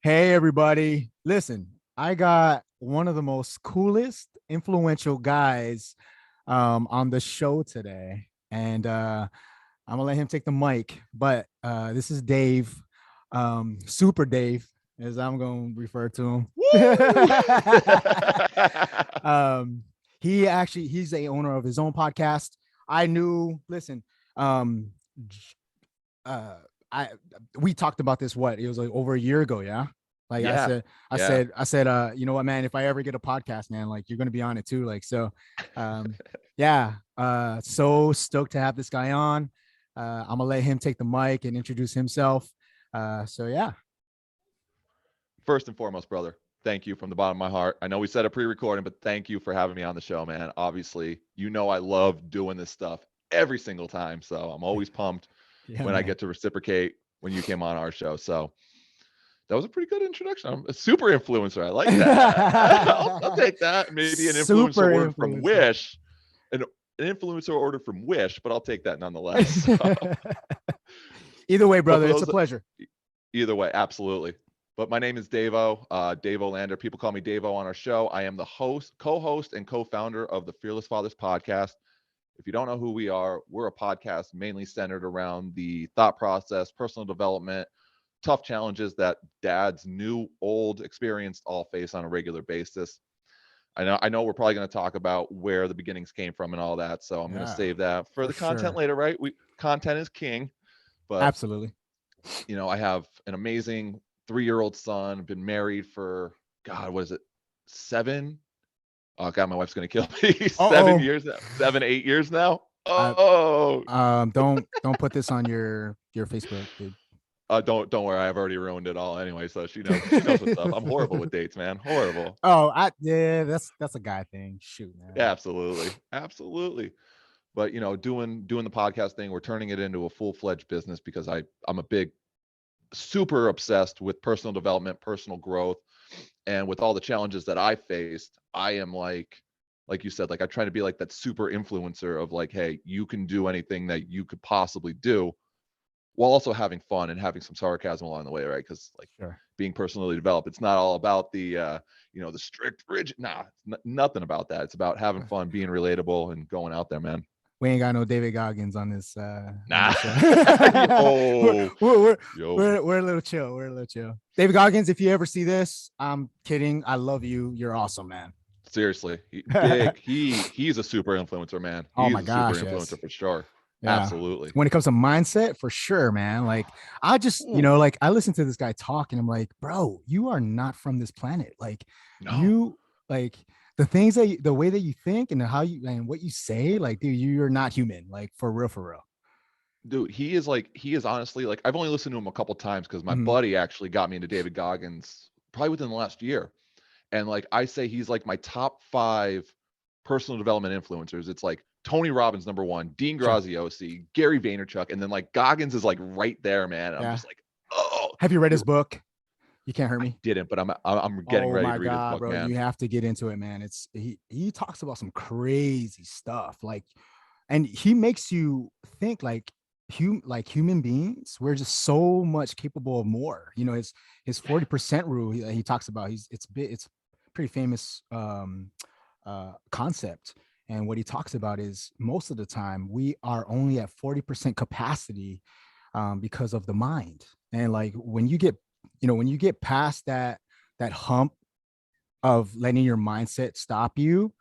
Hey, everybody. Listen, I got one of the most coolest, influential guys on the show today. And I'm going to let him take the mic. But this is Dave, Super Dave, as I'm going to refer to him. Woo! um, he's a owner of his own podcast. Listen, um, uh I we talked about this, what, it was like over a year ago, yeah. Like I Yeah, said, I yeah. said, I said, you know what, man, if I ever get a podcast, man, like you're gonna be on it too. Like, so yeah, so stoked to have this guy on. I'm gonna let him take the mic and introduce himself. So yeah. First and foremost, brother, thank you from the bottom of my heart. I know we said a pre-recording, but thank you for having me on the show, man. Obviously, I love doing this stuff every single time, so I'm always pumped Yeah, when I man. get to reciprocate when you came on our show. So that was a pretty good introduction. I'm a super influencer. I like that. I'll take that. Maybe an influencer Super ordered from influencer. Wish, an, an influencer ordered from Wish, but I'll take that nonetheless. So, Either way, but brother, for it's a those pleasure. Either way, absolutely. But my name is Davo, Dave Olander. People call me Davo on our show. I am the host, co-host, and co-founder of the Fearless Fathers podcast. If you don't know who we are, we're a podcast mainly centered around the thought process, personal development, tough challenges that dads, new, old, experienced, all face on a regular basis. I know we're probably going to talk about where the beginnings came from and all that. So I'm going to Yeah, save that for for the content sure. later, right? Content is king. But Absolutely. I have an amazing 3-year-old son, been married for, God, what is it? 7? Oh God, my wife's gonna kill me. seven Uh-oh. years now, 7, 8 years now. I Oh, don't put this on your Facebook, dude. don't worry, I've already ruined it all anyway. So she knows what's up. I'm horrible with dates, man. Horrible. Oh, yeah, that's a guy thing. Shoot, man. Absolutely, absolutely. But doing the podcast thing, we're turning it into a full-fledged business because I'm a big, super obsessed with personal development, personal growth. And with all the challenges that I faced, I am like you said, like I try to be like that super influencer of like, hey, you can do anything that you could possibly do while also having fun and having some sarcasm along the way, right? Because like Sure. being personally developed, it's not all about the strict rigid. Nah, nothing about that. It's about having fun, being relatable, and going out there, man. We ain't got no David Goggins on this Nah, show. we're, yo, we're, we're, yo, we're a little chill. We're a little chill. David Goggins, if you ever see this, I'm kidding. I love you. You're awesome, man. seriously, big. He's a super influencer, man. Oh He's my a super gosh, yes. influencer for sure. Yeah. Absolutely. When it comes to mindset, for sure, man. Like I just, Ooh, like I listen to this guy talk and I'm like, bro, you are not from this planet. Like no, you, like the way that you think and how you and what you say, like, dude, you're not human. Like for real, for real. dude, he is honestly like I've only listened to him a couple times because my Mhm. buddy actually got me into David Goggins probably within the last year, and like I say, he's like my top 5 personal development influencers. It's like Tony Robbins number 1, Dean Sure. Graziosi, Gary Vaynerchuk, and then like Goggins is like right there, man. And I'm Yeah. just like, oh, Have you read his you're. book? You Can't Hurt I Me. didn't, but I'm getting Oh ready my to read his god, book, bro, you man. have to get into it, man. It's he talks about some crazy stuff, like, and he makes you think like human beings, we're just so much capable of more. His 40% rule he talks about. It's pretty famous concept. And what he talks about is most of the time we are only at 40% capacity because of the mind. And like when you get past that hump of letting your mindset stop you,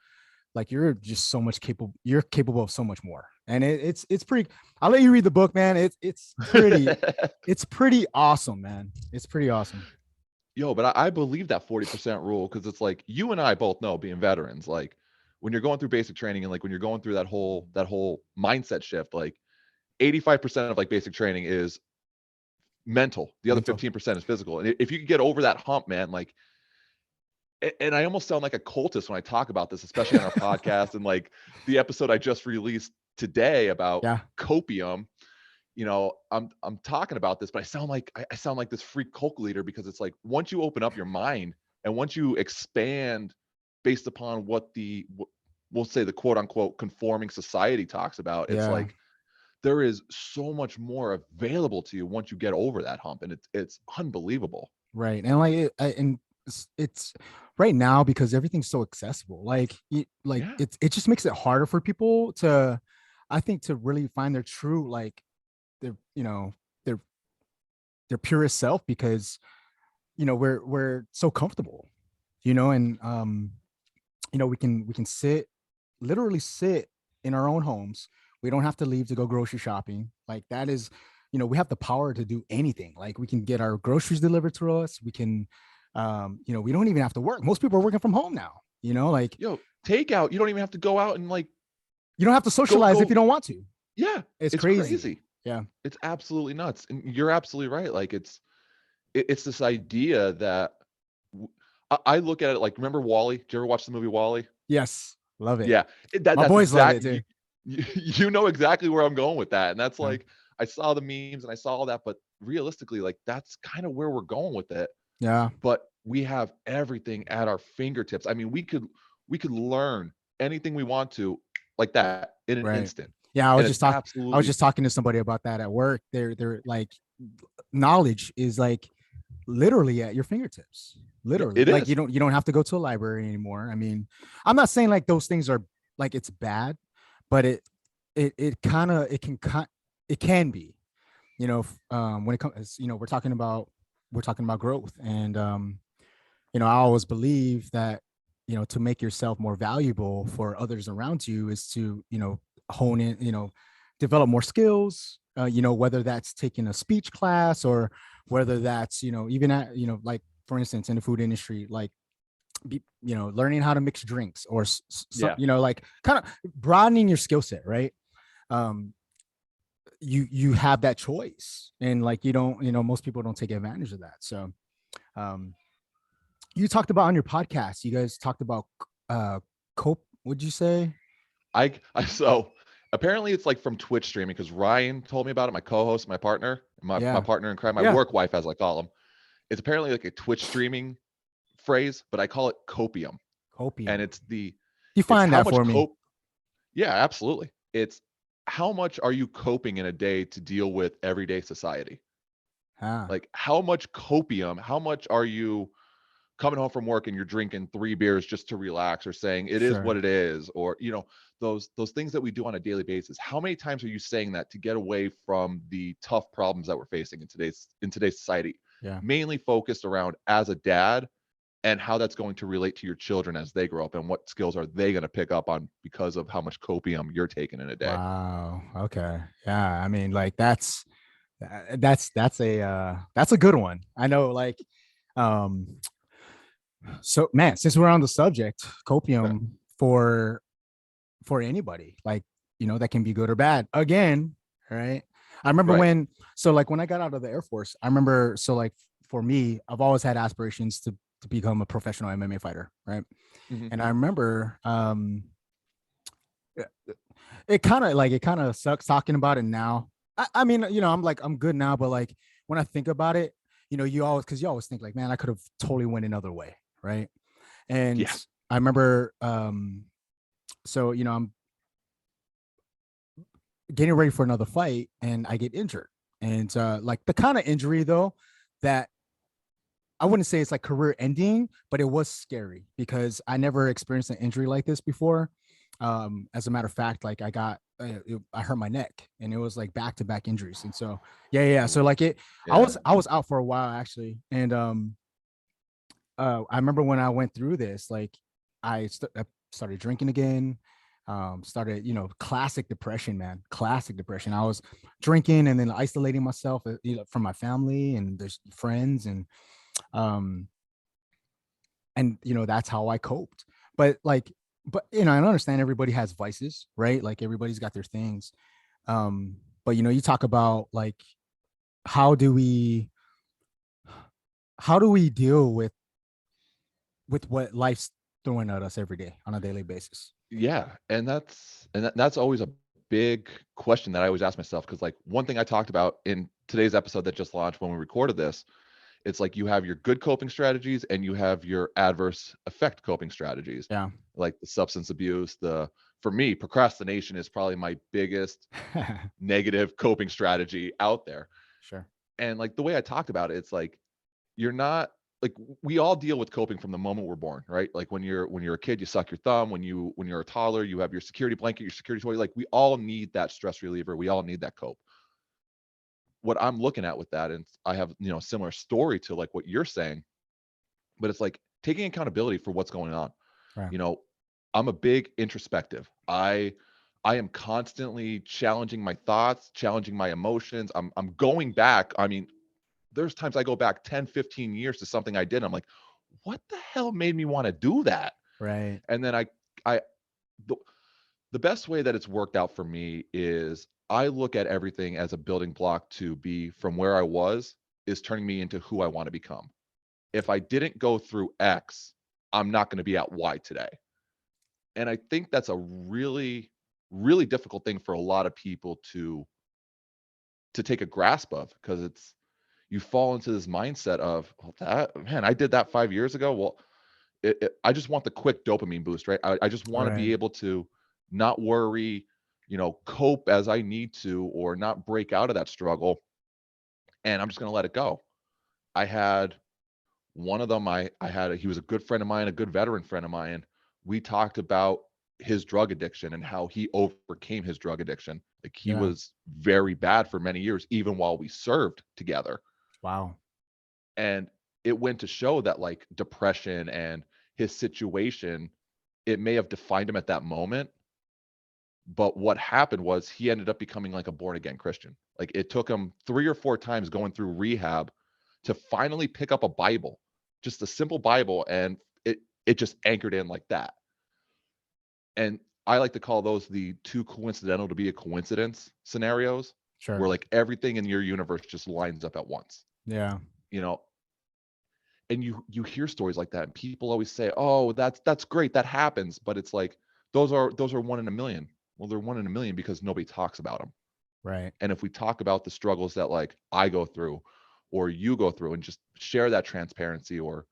like you're just so much capable. You're capable of so much more. And it's pretty. I'll let you read the book, man. It's pretty awesome, man. It's pretty awesome. Yo, but I believe that 40% rule because it's like you and I both know, being veterans, like when you're going through basic training and like when you're going through that whole mindset shift, like 85% of like basic training is mental. The other Mental. 15% is physical. And if you could get over that hump, man, like, and I almost sound like a cultist when I talk about this, especially on our podcast and like the episode I just released today about Yeah. copium. I'm talking about this, but I sound like this freak cult leader because it's like once you open up your mind and once you expand based upon we'll say the quote unquote conforming society talks about, it's Yeah. like there is so much more available to you once you get over that hump, and it's unbelievable. Right. And like and it's right now because everything's so accessible. Like Yeah. it just makes it harder for people to, I think, to really find their true, like, their, their their purest self, because we're so comfortable, and we can literally sit in our own homes. We don't have to leave to go grocery shopping. Like, that is, we have the power to do anything. Like, we can get our groceries delivered to us. We can, we don't even have to work. Most people are working from home now. Like, Yo, takeout. You don't even have to go out and like you don't have to socialize if go. you don't want to. Yeah, It's it's crazy. crazy. Yeah. It's absolutely nuts. And you're absolutely right. Like it's this idea that I look at it like, remember Wally? Did you ever watch the movie Wally? Yes. Love it. Yeah, My that's boys love it exactly too. you know exactly where I'm going with that, and that's Yeah. like I saw the memes and I saw all that, but realistically, like that's kind of where we're going with it. Yeah. But we have everything at our fingertips. I mean, we could learn anything we want to like that in an Right. instant, Yeah. I was and it's just talking. I was absolutely just talking to somebody about that at work. They're like, knowledge is like literally at your fingertips. yeah, Literally, it like, is. you don't have to go to a library anymore. I mean, I'm not saying like those things are, like, it's bad, but it kind of, it can be, when it comes, we're talking about growth. And I always believe that, to make yourself more valuable for others around you is to, hone in, develop more skills, whether that's taking a speech class, or whether that's, even at, like, for instance, in the food industry, like, learning how to mix drinks, or some, Yeah. like, kind of broadening your skill set, right? um you have that choice, and like, you don't, most people don't take advantage of that. So, um you talked about on your podcast, you guys talked about, uh cope, would you say? I so apparently it's like from Twitch streaming because Ryan told me about it. My co-host, my partner, my Yeah. partner in crime, my Yeah. work wife, as I call him. It's apparently like a Twitch streaming phrase, but I call it copium, and Copium. it's Define how that much for me. cope. Yeah, absolutely. It's how much are you coping in a day to deal with everyday society? Ah. Like how much copium? How much are you coming home from work and you're drinking 3 beers just to relax, or saying it is what Sure. it is, or those things that we do on a daily basis. How many times are you saying that to get away from the tough problems that we're facing in today's society, Yeah. mainly focused around as a dad and how that's going to relate to your children as they grow up, and what skills are they going to pick up on because of how much copium you're taking in a day. Wow. Okay. Yeah. I mean, like, that's a good one. I know, like, um so, man, since we're on the subject, Okay. copium for anybody, like, that can be good or bad. Again, right? I remember Right. when I got out of the Air Force, I remember, so, like, for me, I've always had aspirations to become a professional MMA fighter, right? Hmm. And I remember, it kind of sucks talking about it now. I mean, I'm like, I'm good now, but like, when I think about it, because you always think like, man, I could have totally went another way, right? And Yeah. I remember, so, I'm getting ready for another fight, and I get injured. And like, the kind of injury, though, that I wouldn't say it's like career ending, but it was scary because I never experienced an injury like this before. As a matter of fact, like, I hurt my neck, and it was like back to back injuries. And so, yeah, yeah. So, Ooh. like, I Yeah. was I was out for a while, actually. And I remember when I went through this, like, I started drinking again. Started, classic depression, man, classic depression. I was drinking and then isolating myself, from my family and there's friends, um, and that's how I coped. But like, I understand everybody has vices, right? Like, everybody's got their things. But you talk about, like, how do we how do we deal with what life's throwing at us every day on a daily basis? Yeah, and that's always a big question that I always ask myself, because like one thing I talked about in today's episode that just launched when we recorded this, it's like you have your good coping strategies and you have your adverse effect coping strategies, Yeah. like the substance abuse. The For me, procrastination is probably my biggest negative coping strategy out there. Sure. And like the way I talked about it, it's like you're not like, we all deal with coping from the moment we're born, right? Like when you're a kid, you suck your thumb. When you're a toddler, you have your security blanket, your security toy. Like we all need that stress reliever. We all need that cope. What I'm looking at with that, and I have, a similar story to like what you're saying, but it's like taking accountability for what's going on. Right. You know, I'm a big introspective. I am constantly challenging my thoughts, challenging my emotions. I'm going back. I mean, there's times I go back 10, 15 years to something I did. I'm like, what the hell made me want to do that? Right. And then I, the, the best way that it's worked out for me is I look at everything as a building block to be from where I was is turning me into who I want to become. If I didn't go through X, I'm not going to be at Y today. And I think that's a really, really difficult thing for a lot of people to take a grasp of, because it's, you fall into this mindset of, oh, that man, I did that 5 years ago. Well, I just want the quick dopamine boost, right? I just want to Right. be able to not worry, cope as I need to, or not break out of that struggle. And I'm just going to let it go. I had one of them, he was a good friend of mine, a good veteran friend of mine. We talked about his drug addiction and how he overcame his drug addiction. Like he Yeah. was very bad for many years, even while we served together. Wow. And it went to show that like depression and his situation, it may have defined him at that moment, but what happened was he ended up becoming like a born again Christian. Like it took him 3 or 4 times going through rehab to finally pick up a Bible, just a simple Bible, and it just anchored in like that. And I like to call those the too coincidental to be a coincidence scenarios, Sure. where like everything in your universe just lines up at once. Yeah. You know, and you hear stories like that, and people always say, "Oh, that's great, that happens," but it's like those are one in a million. Well, they're one in a million because nobody talks about them. Right. And if we talk about the struggles that like I go through, or you go through, and just share that transparency, or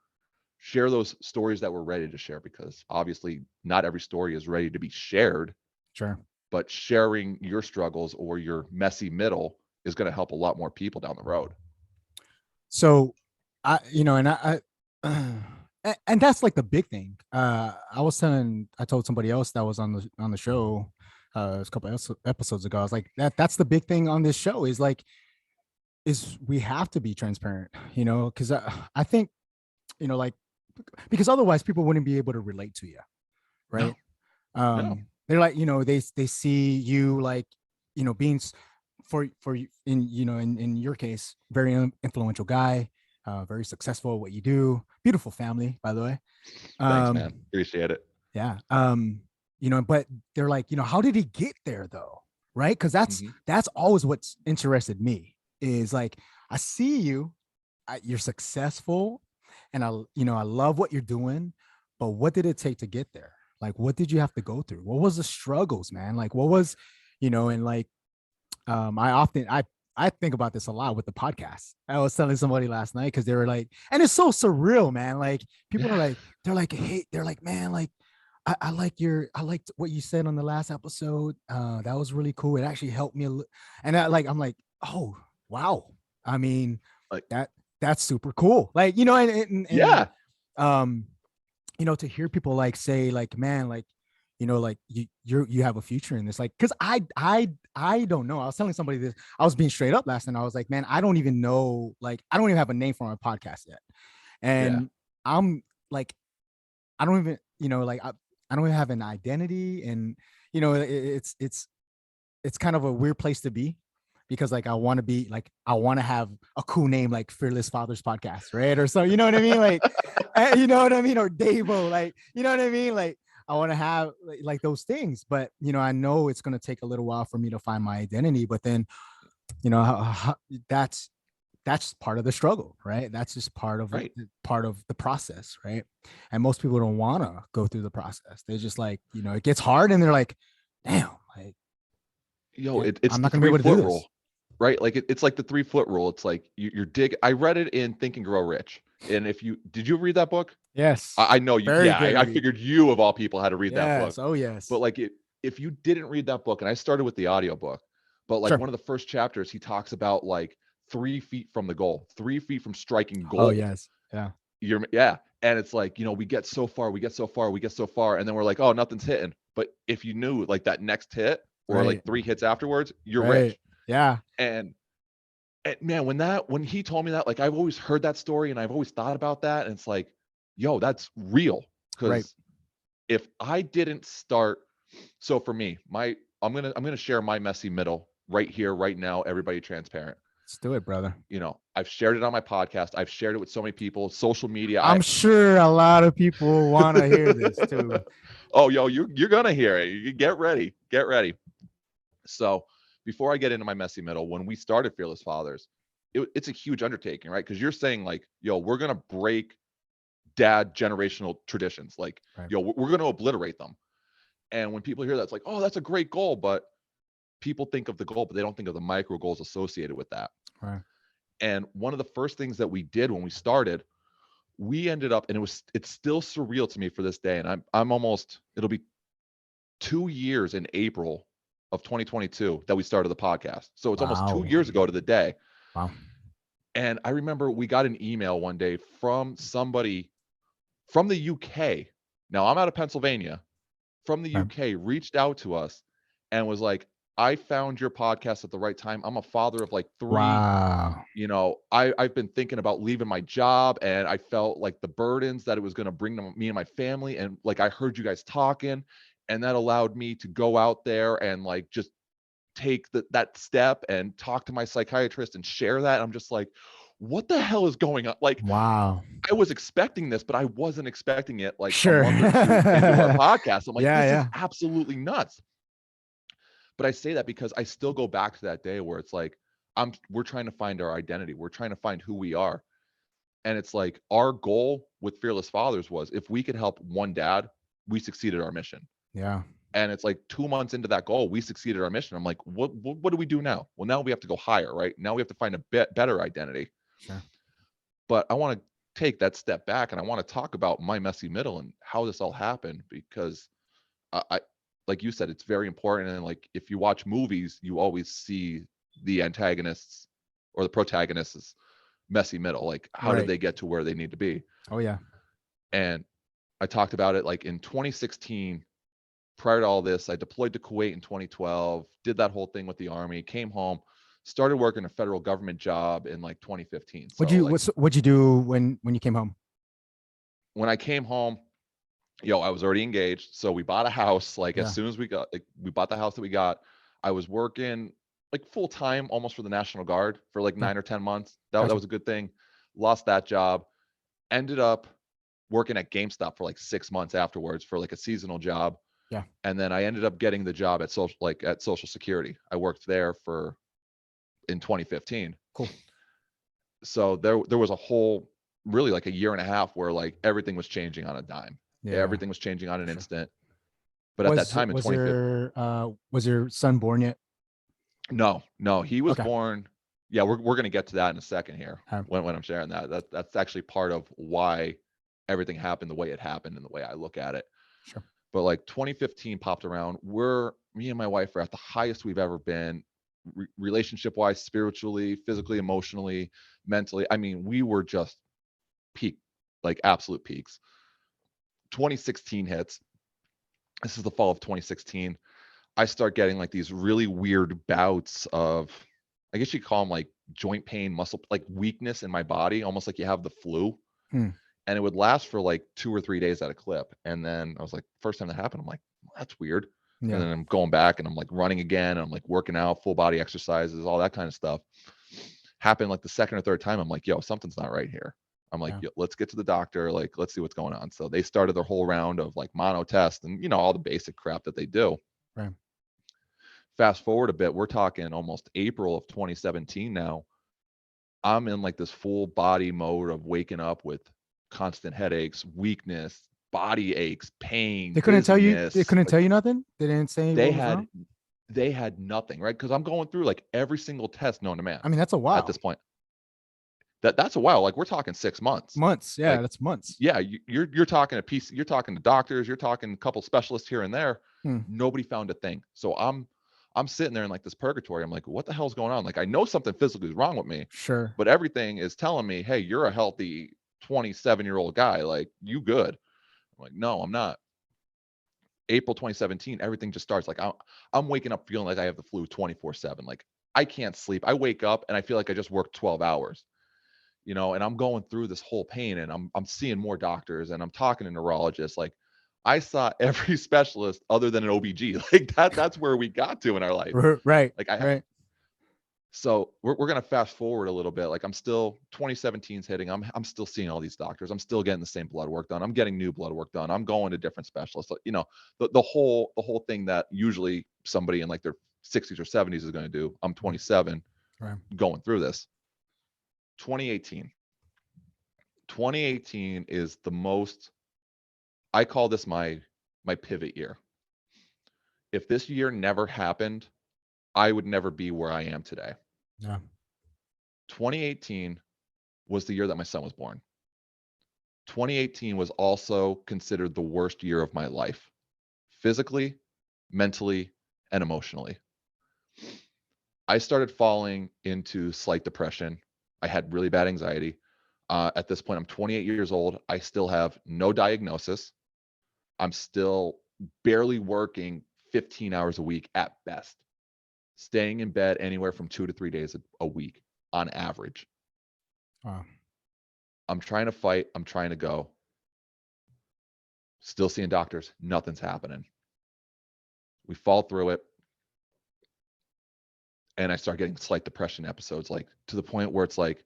share those stories that we're ready to share, because obviously not every story is ready to be shared, Sure. but sharing your struggles or your messy middle is going to help a lot more people down the road. So and and that's like the big thing. I told somebody else that was on the show a couple episodes ago. I was like, that's the big thing on this show is like, is we have to be transparent, because I think, like, because otherwise people wouldn't be able to relate to you, right? No, no. They're like, they see you like, being for in your case, very influential guy, very successful at what you do, beautiful family, by the way. Thanks, man. um Appreciate it. yeah. But they're like, how did he get there though, right? Because Hmm. that's always what's interested me, is like, I see you, you're successful, and I love what you're doing, but what did it take to get there? Like, what did you have to go through? What was the struggles, man? Like, what was, and like, I think about this a lot with the podcast. I was telling somebody last night, because they were like, and it's so surreal, man. Like, people are Yeah. like, they're like, hey, they're like, man, like, I liked what you said on the last episode. That was really cool. It actually helped me and I'm like, oh wow. I mean, Like, that that's super cool. Like, and yeah. um, to hear people like say like, man, like, like you have a future in this, like, because I don't know. I was telling somebody this. I was being straight up last night. I was like, man, I don't even know. Like, I don't even have a name for my podcast yet, Yeah. and I'm like, I don't even, like, I don't even have an identity, and it's kind of a weird place to be, because like, I want to be like, I want to have a cool name like Fearless Fathers Podcast, right? Or so, you know what I mean? Like, you know what I mean? Or Davo, like, you know what I mean? Like, I want to have like those things, but I know it's going to take a little while for me to find my identity. But then, that's part of the struggle, right? That's just Right. part of the process, right? And most people don't want to go through the process. They just like, it gets hard, and they're like, damn, like, Yo, it's I'm the not gonna be three able to do foot this. rule, right? Like it's like the 3 foot rule. It's like you're dig. I read it in Think and Grow Rich. And if you did you read that book? Yes. I know you. Very Yeah, good I read. figured you of all people had to read that book. Yes. Oh But yes. like if you didn't read that book, and I started with the audiobook, but like Sure. one of the first chapters, he talks about like 3 feet from the goal, 3 feet from striking Oh, gold. yes. Yeah. And it's like, we get so far, and then we're like, oh, nothing's hitting. But if you knew like that next hit or like Right. 3 hits afterwards, you're Right. rich. Yeah. And man, when he told me that, like, I've always heard that story and I've always thought about that, and it's like, yo, that's real. Right. Because if I didn't start, so for me, I'm gonna share my messy middle right here, right now, everybody transparent. Let's do it, brother. I've shared it on my podcast. I've shared it with so many people, social media. I'm sure a lot of people want to hear this too. Oh, yo, you're gonna hear it. You get ready. Get ready. So before I get into my messy middle, when we started Fearless Fathers, it's a huge undertaking, right? Because you're saying like, yo, we're gonna break dad generational traditions. Like, Right. yo, we're gonna obliterate them. And when people hear that, it's like, oh, that's a great goal, but people think of the goal, but they don't think of the micro goals associated with that. Right. And one of the first things that we did when we started, we ended up, and it's still surreal to me for this day. And I'm almost, it'll be 2 years in April of 2022 that we started the podcast. So it's almost 2 Wow. years ago to the day. Wow. And I remember we got an email one day from somebody from the UK. Now I'm out of Pennsylvania. From the Right. UK reached out to us and was like, I found your podcast at the right time. I'm a father of like 3. Wow. I've been thinking about leaving my job, and I felt like the burdens that it was going to bring to me and my family. And like, I heard you guys talking, and that allowed me to go out there and like just take that step and talk to my psychiatrist and share that. I'm just like, what the hell is going on? Like, Wow. I was expecting this, but I wasn't expecting it like Sure. a month or 2 into our podcast. I'm like, Yeah. this Yeah. is absolutely nuts. But I say that because I still go back to that day where it's like, we're trying to find our identity. We're trying to find who we are. And it's like, our goal with Fearless Fathers was, if we could help one dad, we succeeded our mission. Yeah. And it's like 2 months into that goal, we succeeded our mission. I'm like, what do we do now? Well, now we have to go higher, right? Now we have to find a better identity. Sure. But I want to take that step back, and I want to talk about my messy middle and how this all happened, because I like you said, it's very important. And like, if you watch movies, you always see the antagonists or the protagonists' messy middle. Like, how did Right. they get to where they need to be? Oh, yeah. And I talked about it like in 2016. Prior to all this, I deployed to Kuwait in 2012, did that whole thing with the Army, came home, started working a federal government job in like 2015. So like, What'd you do when you came home? when I came home, I was already engaged. So we bought a house. Like, Yeah. as soon as we bought the house that we got, I was working like full time almost for the National Guard for like Yeah. 9 or 10 months. That Gotcha. was a good thing. Lost that job. Ended up working at GameStop for like 6 months afterwards for like a seasonal job. Yeah. And then I ended up getting the job at Social Security. I worked there in 2015. Cool. So there was a whole, really like a year and a half where like everything was changing on a dime. Yeah. Everything was changing on an Sure. instant. But at that time in 2015, was your son born yet? no, he was Okay. born. Yeah, we're going to get to that in a second here when I'm sharing that. That's actually part of why everything happened the way it happened and the way I look at it. Sure. But like 2015 popped around. Me and my wife are at the highest we've ever been, relationship wise, spiritually, physically, emotionally, mentally. I mean, we were just peak, like absolute peaks. 2016 hits. This is the fall of 2016. I start getting like these really weird bouts of, I guess you call them like joint pain, muscle, like weakness in my body, almost like you have the flu. And it would last for like 2 or 3 days at a clip. And then I was like, first time that happened, I'm like, well, that's weird. Yeah. And then I'm going back and I'm like running again. And I'm like working out, full body exercises, all that kind of stuff. Happened like the second or third time. I'm like, yo, something's not right here. I'm like, yo, let's get to the doctor. Like, let's see what's going on. So they started their whole round of like mono test and, all the basic crap that they do. Right. Fast forward a bit, we're talking almost April of 2017 now. I'm in like this full body mode of waking up with constant headaches, weakness, body aches, pain. They couldn't tell you. dizziness. They couldn't tell you nothing. They didn't say what was wrong? They had nothing, right? Because I'm going through like every single test known to man. I mean, that's a while at this point. That's a while. Like, we're talking 6 months. Months, yeah, like, that's months. Yeah, you're talking you're talking to doctors, you're talking a couple specialists here and there. Nobody found a thing. So I'm I'm sitting there in like this purgatory. I'm like, what the hell's going on? Like, I know something physically is wrong with me, Sure. but everything is telling me, hey, you're a healthy 27-year-old guy. Like, you good. I'm like, no, I'm not. April 2017, everything just starts. Like, I'm waking up feeling like I have the flu 24/7. Like, I can't sleep. I wake up and I feel like I just worked 12 hours, and I'm going through this whole pain, and I'm seeing more doctors, and I'm talking to neurologists. Like, I saw every specialist other than an OBG. Like, that's where we got to in our life. Right. Like, Right. so we're gonna fast forward a little bit. Like, I'm still 2017's hitting. I'm still seeing all these doctors. I'm still getting the same blood work done. I'm getting new blood work done. I'm going to different specialists. The whole thing that usually somebody in like their 60s or 70s is going to do. I'm 27, Right. going through this. 2018. 2018 is the most. I call this my pivot year. If this year never happened, I would never be where I am today. Yeah. 2018 was the year that my son was born. 2018 was also considered the worst year of my life, physically, mentally, and emotionally. I started falling into slight depression. I had really bad anxiety. At this point, I'm 28 years old. I still have no diagnosis. I'm still barely working 15 hours a week at best, staying in bed anywhere from 2 to 3 days a week on average. Wow. I'm trying to fight. I'm trying to go. Still seeing doctors. Nothing's happening. We fall through it. And I start getting slight depression episodes, like to the point where it's like,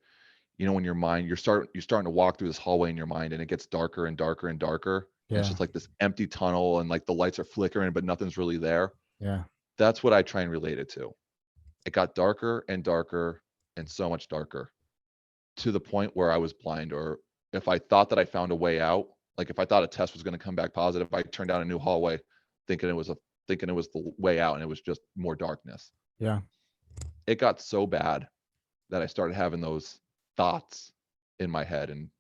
in your mind, you're starting to walk through this hallway in your mind, and it gets darker and darker and darker. And it's Yeah. just like this empty tunnel, and like the lights are flickering, but nothing's really there. Yeah. That's what I try and relate it to. It got darker and darker and so much darker, to the point where I was blind. Or if I thought that I found a way out, like if I thought a test was going to come back positive, I turned down a new hallway thinking it was the way out, and it was just more darkness. Yeah. It got so bad that I started having those thoughts in my head. And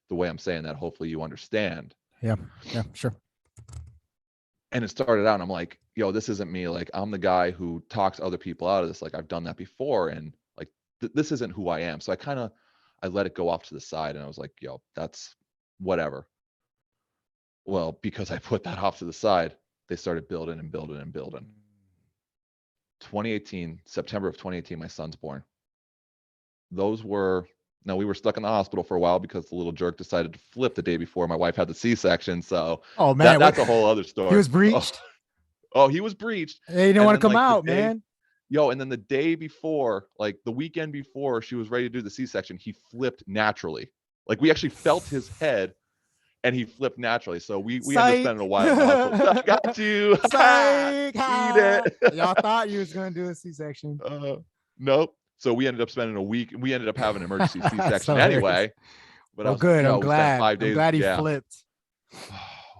the way I'm saying that, hopefully you understand. Yeah. Yeah. Sure. And it started out, and I'm like, yo, this isn't me. Like, I'm the guy who talks other people out of this. Like, I've done that before, and like this isn't who I am. So I let it go off to the side, and I was like, yo, that's whatever. Well, because I put that off to the side, they started building and building and building. 2018, September of 2018, my son's born. Now, we were stuck in the hospital for a while because the little jerk decided to flip the day before my wife had the C-section. So Oh man, that's a whole other story. He was breached. Oh, he was breached. He didn't And want to then, come like, out, man. and then the day before, like the weekend before she was ready to do the C-section, he flipped naturally. Like, we actually felt his head, and he flipped naturally. So we ended up spending a while in the hospital. I got you. Psych. Eat it. Y'all thought you was gonna do a C-section. Nope. So we ended up spending a week. We ended up having an emergency C-section Hilarious. anyway. But I Well, was like, good. yo, I'm we spent glad. 5 days. I'm glad he Yeah. flipped.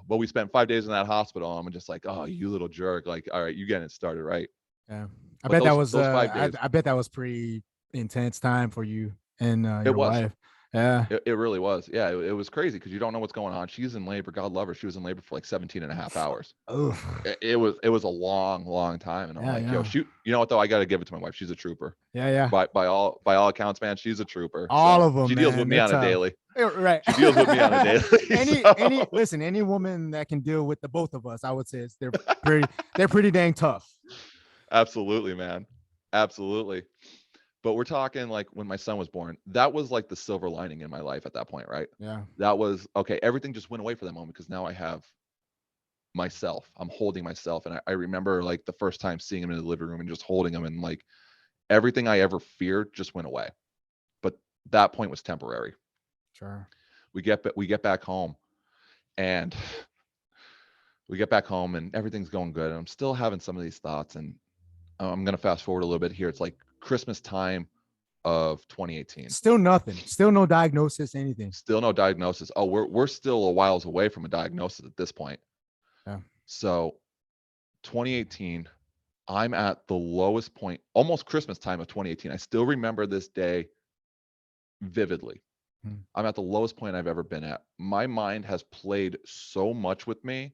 But we spent 5 days in that hospital. And I'm just like, oh, you little jerk. Like, all right, you getting it started, right? Yeah. I But bet that was those 5 days. I bet that was pretty intense time for you and It your was. wife. Yeah. It really was. Yeah, it was crazy because you don't know what's going on. She's in labor. God love her. She was in labor for like 17 and a half hours. Oh. It was a long, long time. And I'm like, yo, shoot. You know what though? I got to give it to my wife. She's a trooper. Yeah. By all accounts, man, she's a trooper. All So of them, she deals man. with me They're on tough. a daily. Right. She deals with me on a daily. Any woman that can deal with the both of us, I would say they're pretty dang tough. Absolutely, man. Absolutely. But we're talking like when my son was born, that was like the silver lining in my life at that point, right? Yeah. That was okay. Everything just went away for that moment because now I have myself. I'm holding myself. And I remember like the first time seeing him in the living room and just holding him, and like everything I ever feared just went away. But that point was temporary. Sure. We get back home, and everything's going good. And I'm still having some of these thoughts, and I'm going to fast forward a little bit here. It's like Christmas time of 2018. Still nothing. Still no diagnosis, anything. Still no diagnosis. Oh, we're still a whiles away from a diagnosis at this point. Yeah. So 2018, I'm at the lowest point, almost Christmas time of 2018. I still remember this day vividly. I'm at the lowest point I've ever been at. My mind has played so much with me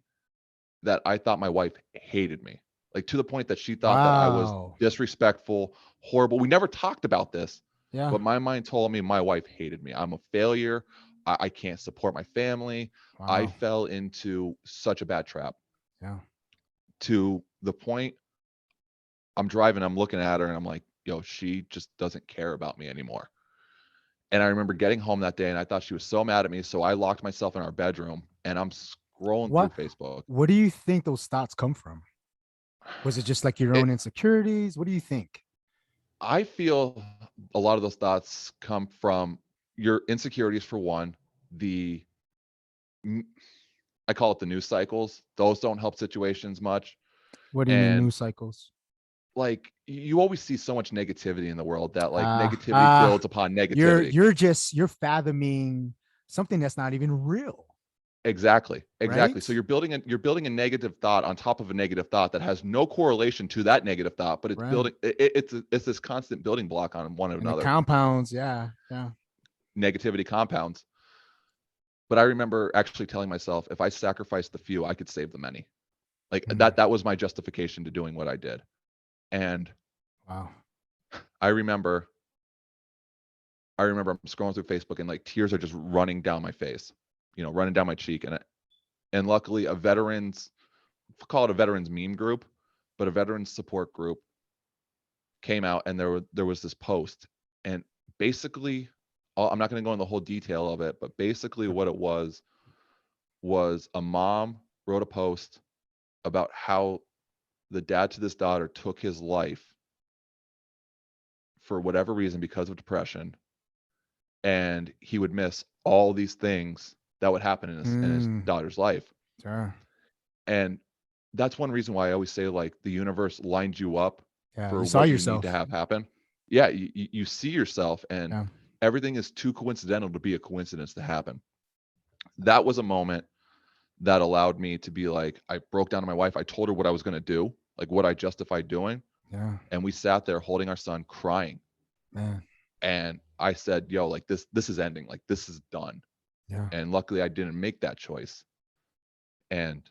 that I thought my wife hated me. like to the point that she thought that I was Wow. disrespectful, horrible. We never talked about this, Yeah. but my mind told me my wife hated me. I'm a failure. I can't support my family. I Wow. fell into such a bad trap Yeah. to the point I'm driving, I'm looking at her and I'm like, yo, she just doesn't care about me anymore. And I remember getting home that day and I thought she was so mad at me. So I locked myself in our bedroom and I'm scrolling through What Facebook. what do you think those thoughts come from? Was it just like your It, own insecurities? What do you think? I feel a lot of those thoughts come from your insecurities for one, the m- I call it the news cycles. Those don't help situations much. What do you mean And news cycles? like you always see so much negativity in the world that like Ah, negativity ah, builds upon you're negativity. you're just you're fathoming something that's not even real, Exactly. Exactly. right? So you're building a negative thought on top of a negative thought that has no correlation to that negative thought, but it's Right. building it's this constant building block on one And the another. compounds, yeah, yeah. Negativity compounds. But I remember actually telling myself if I sacrificed the few, I could save the many. Like Mm, that was my justification to doing what I did. And wow. I remember I'm scrolling through Facebook and like tears are just running down my face, running down my cheek. And luckily a veterans, call it a veterans meme group, but a veterans support group came out and there was this post and basically I'm not going to go into the whole detail of it, but basically what it was a mom wrote a post about how the dad to this daughter took his life for whatever reason because of depression, and he would miss all these things that would happen in his Mm, daughter's life. sure. And that's one reason why I always say like the universe lines you up Yeah, you for saw what you need to yourself. have happen. Yeah, you see yourself and Yeah. everything is too coincidental to be a coincidence to happen. That was a moment that allowed me to be like, I broke down to my wife. I told her what I was going to do, like what I justified doing. Yeah, And we sat there holding our son crying. man. And I said, yo, like this is ending. Like this is done. Yeah, And luckily I didn't make that choice. And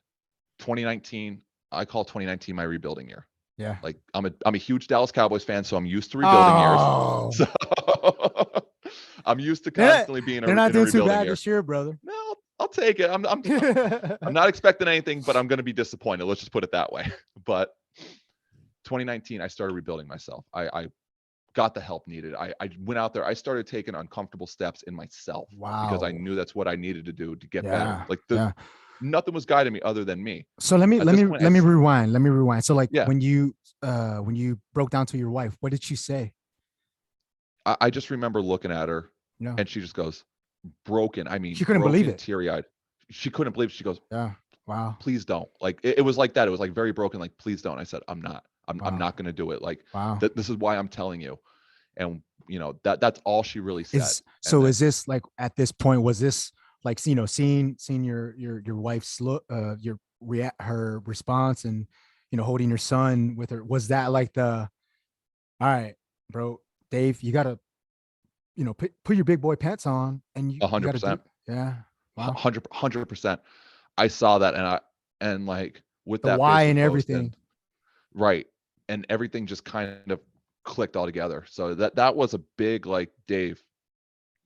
2019, I call 2019 my rebuilding year. yeah. Like I'm a huge Dallas Cowboys fan, so I'm used to rebuilding years. Oh, So I'm used to they're not, constantly being they're not in a doing too rebuilding bad year. this year, brother. No, I'll take it. I'm not expecting anything, but I'm going to be disappointed. Let's just put it that way. But 2019, I started rebuilding myself. I got the help needed. I went out there. I started taking uncomfortable steps in myself because I Wow. knew that's what I needed to do to get better. Yeah, Like yeah. nothing was guiding me other than me. So let me At let this me point, let me rewind. Let me rewind. So like yeah, when you broke down to your wife, what did she say? I just remember looking at her No, and she just goes, broken. I mean, she couldn't believe broken, it. teary eyed. She couldn't believe it. She goes, Yeah. Wow. please don't. Like it was like that. It was like very broken. Like, please don't. I said, I'm not. I'm Wow. not going to do it. Like Wow. that. This is why I'm telling you. And that's all she really said. And Is then this like at this point was this like seeing your wife's look your react her response and holding your son with her, was that like the all right, bro, Dave, you gotta put your big boy pants on and a you hundred gotta do. percent, Yeah. Wow. 100%. I saw that, and like with The that why Facebook and post, everything. and right, and everything just kind of clicked all together. So that was a big like, Dave,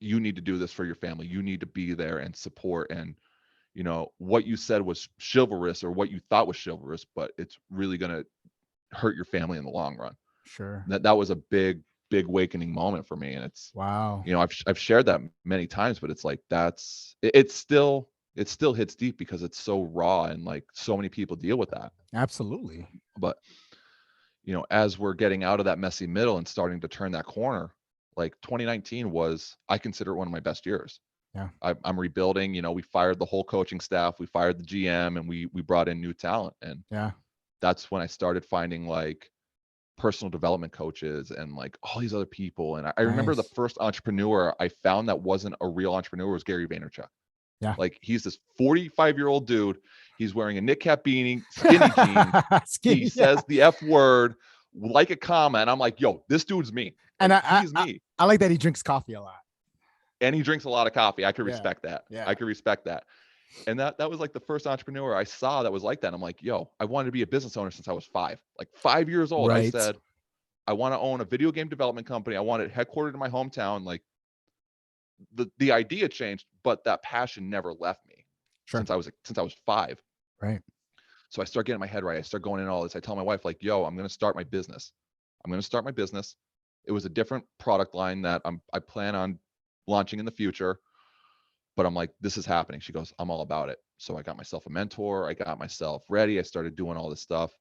you need to do this for your family. You need to be there and support. And what you said was chivalrous, or what you thought was chivalrous, but it's really gonna hurt your family in the long run. Sure. That was a big awakening moment for me. And it's Wow. I've shared that many times, but it's like it still hits deep because it's so raw and like so many people deal with that. Absolutely. But as we're getting out of that messy middle and starting to turn that corner, like 2019 was, I consider it one of my best years. Yeah. I'm rebuilding. We fired the whole coaching staff, we fired the GM, and we brought in new talent. And Yeah. that's when I started finding like personal development coaches and like all these other people. And I remember the Nice. first entrepreneur I found that wasn't a real entrepreneur was Gary Vaynerchuk. Yeah. Like he's this 45-year-old dude. He's wearing a knit cap beanie, skinny jeans. He Skinny. Yeah. says the F word like a comma. And I'm like, yo, this dude's me. And Like he's I me. I like that he drinks coffee a lot. And he drinks a lot of coffee. I could Yeah. respect that. Yeah. I could respect that. And that was like the first entrepreneur I saw that was like that. I'm like, yo, I wanted to be a business owner since I was 5. Like 5 years old, I Right. said, I want to own a video game development company. I want it headquartered in my hometown. Like the idea changed, but that passion never left me Sure. since I was 5. Right. So I start getting my head right. I start going in all this. I tell my wife, like, yo, I'm going to start my business. I'm going to start my business. It was a different product line that I plan on launching in the future. But I'm like, this is happening. She goes, I'm all about it. So I got myself a mentor. I got myself ready. I started doing all this stuff.